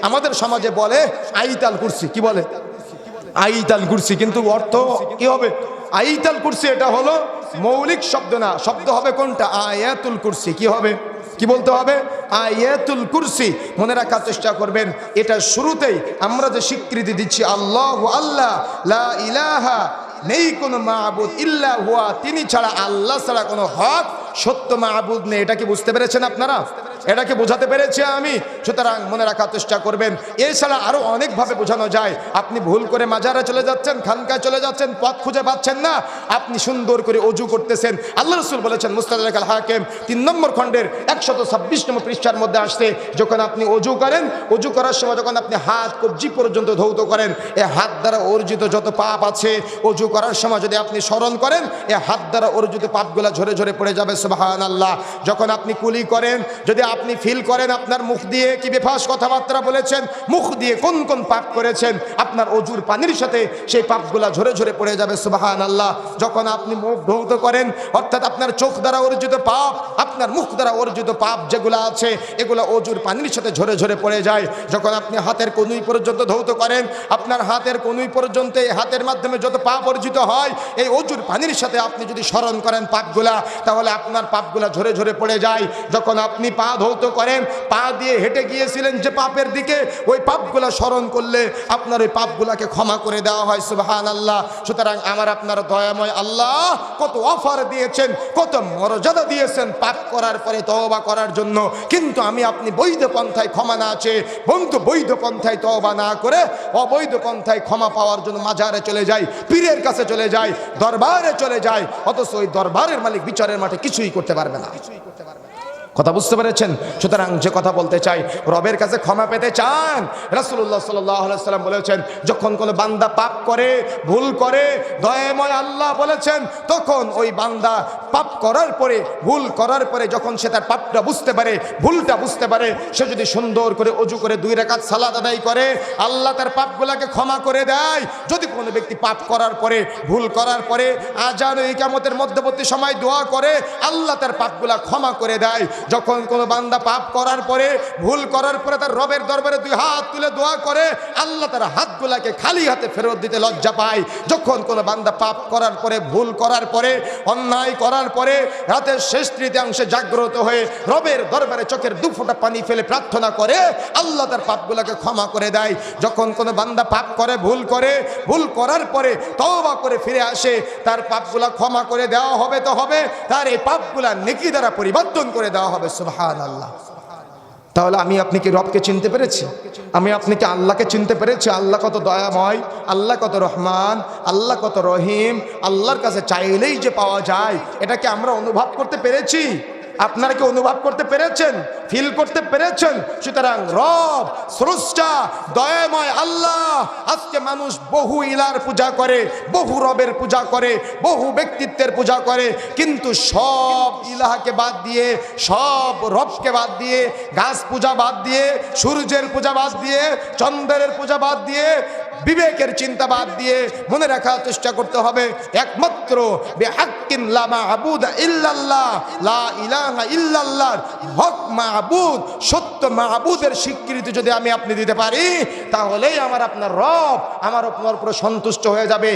আমাদের সমাজে বলে আইতাল কুরসি। কি বলে? আইতাল কুরসি। কিন্তু অর্থ কি হবে? আইতাল কুরসি এটা হলো মৌলিক শব্দ না, শব্দ হবে কোনটা? আয়াতুল কুরসি। কি হবে? কি বলতে হবে? আয়াতুল কুরসি। মনে রাখার চেষ্টা করবেন, এটা শুরুতেই আমরা যে স্বীকৃতি দিচ্ছি আল্লাহু আল্লাহ, লা ইলাহা, নেই কোনো মাবুদ ইল্লা হুয়া, তিনি ছাড়া, আল্লাহ ছাড়া কোনো হক সত্য মাবুদ নেই। এটা কি বুঝতে পেরেছেন আপনারা? এটাকে বোঝাতে পেরেছি আমি? সুতরাং মনে রাখার চেষ্টা করবেন। এছাড়া আরো অনেকভাবে বোঝানো যায়। আপনি ভুল করে মাজারে চলে যাচ্ছেন, খানকায় চলে যাচ্ছেন, পথ খুঁজে পাচ্ছেন না, আপনি সুন্দর করে অজু করতেছেন। আল্লাহ রাসূল বলেছেন মুস্তাদরাক আল হাকিম 3 নম্বর খণ্ডের 126 নম্বর পৃষ্ঠার মধ্যে আসছে, যখন আপনি অজু করেন, অজু করার সময় যখন আপনি হাত কবজি পর্যন্ত ধৌত করেন, এই হাত দ্বারা অর্জিত যত পাপ আছে, অজু করার সময় যদি আপনি স্মরণ করেন, এই হাত দ্বারা অর্জিত পাপগুলো ঝরে ঝরে পড়ে যাবে। সুবহানাল্লাহ। যখন আপনি কুলি করেন, যদি আপনি ফিল করেন আপনার মুখ দিয়ে কি বেফাস কথাবার্তা বলেছেন, মুখ দিয়ে কোন কোন পাপ করেছেন, আপনার অজুর পানির সাথে সেই পাপগুলা ঝরে ঝরে পড়ে যাবে। সুবহানাল্লাহ। যখন আপনি মুখ ধৌত করেন, অর্থাৎ আপনার চোখ দ্বারা অর্জিত পাপ, আপনার মুখ দ্বারা অর্জিত পাপ যেগুলো আছে, এগুলো অজুর পানির সাথে ঝরে ঝরে পড়ে যায়। যখন আপনি হাতের কনুই পর্যন্ত ধৌত করেন, আপনার হাতের কনুই পর্যন্ত, এই হাতের মাধ্যমে যত পাপ অর্জিত হয়, এই অজুর পানির সাথে আপনি যদি স্মরণ করেন পাপগুলা, তাহলে আপনার পাপগুলা ঝরে ঝরে পড়ে যায়। যখন আপনি পা ধৌত করেন, পা দিয়ে হেঁটে গিয়েছিলেন যে পাপের দিকে, ওই পাপগুলা স্মরণ করলে আপনার ওই পাপগুলাকে ক্ষমা করে দেওয়া হয়। সুবহানাল্লাহ। সুতরাং আমার আপনার দয়াময় আল্লাহ কত অফার দিয়েছেন, কত মর্যাদা দিয়েছেন পাপ করার পরে তওবা করার জন্য। কিন্তু আমি আপনি বৈধ পন্থায় ক্ষমা না চেয়ে, বন্ধু বৈধ পন্থায় তওবা না করে অবৈধ পন্থায় ক্ষমা পাওয়ার জন্য মাজারে চলে যাই, পীরের কাছে চলে যাই, দরবারে চলে যাই, অথচ ওই দরবারের মালিক বিচারের মাঠে কিছুই করতে পারবে না। কথা বুঝতে পেরেছেন? সুতরাং যে কথা বলতে চাই, রবের কাছে ক্ষমা পেতে চান, রাসূলুল্লাহ সাল্লাল্লাহু আলাইহি ওয়াসাল্লাম বলেছেন, যখন কোনো বান্দা পাপ করে, ভুল করে, দয়াময় আল্লাহ বলেছেন, তখন ওই বান্দা পাপ করার পরে, ভুল করার পরে, যখন সে তার পাপটা বুঝতে পারে, ভুলটা বুঝতে পারে, সে যদি সুন্দর করে অজু করে 2 রাকাত সালাত আদায় করে, আল্লাহ তার পাপগুলোকে ক্ষমা করে দেয়। যদি কোনো ব্যক্তি পাপ করার পরে, ভুল করার পরে আযান ও ইকামতের মধ্যবর্তী সময় দোয়া করে, আল্লাহ তার পাপগুলো ক্ষমা করে দেয়। যখন কোনো বান্দা পাপ করার পরে, ভুল করার পরে তার রবের দরবারে 2 হাত তুলে দোয়া করে, আল্লাহ তার হাতগুলাকে খালি হাতে ফেরত দিতে লজ্জা পায়। যখন কোনো বান্দা পাপ করার পরে, ভুল করার পরে, অন্যায় করার পরে রাতের শেষ তৃতীয়াংশে জাগ্রত হয়ে রবের দরবারে চোখের 2 ফোঁটা পানি ফেলে প্রার্থনা করে, আল্লাহ তার পাপগুলাকে ক্ষমা করে দেয়। যখন কোনো বান্দা পাপ করে, ভুল করে, ভুল করার পরে তওবা করে ফিরে আসে, তার পাপগুলা ক্ষমা করে দেওয়া হবে তো হবে, তার এই পাপগুলা নেকি দ্বারা পরিবর্তন করে দেওয়া হবে। সুবহানাল্লাহ। তাহলে আমি আপনি কি রবকে চিনতে পেরেছি? আমি আপনি কি আল্লাহকে চিনতে পেরেছি? আল্লাহ কত দয়াময়, আল্লাহ কত রহমান, আল্লাহ কত রহিম, আল্লাহর কাছে চাইলেই যে পাওয়া যায়, এটাকে আমরা অনুভব করতে পেরেছি? আপনারা কি অনুভব করতে পেরেছেন, ফিল করতে পেরেছেন? সুতরাং রব, স্রষ্টা, দয়াময় আল্লাহ। আজকে মানুষ বহু ইলার পূজা করে, বহু রবের পূজা করে, বহু ব্যক্তিত্বের পূজা করে, কিন্তু সব ইলাহকে বাদ দিয়ে, সব রবকে বাদ দিয়ে, গাছ পূজা বাদ দিয়ে, সূর্যের পূজা বাদ দিয়ে, চন্দ্রের পূজা বাদ দিয়ে, বিবেকের চিন্তা বাদ দিয়ে মনে রাখার চেষ্টা করতে হবে, একমাত্র বিহাক্কিন লা মা'বুদা ইল্লাল্লাহ, লা ইলাহা ইল্লাল্লাহ, হক মা'বুদ, সত্য মা'বুদের স্বীকৃতি যদি আমি আপনি দিতে পারি, তাহলেই আমার আপনার রব আমার আপনার উপর সন্তুষ্ট হয়ে যাবে।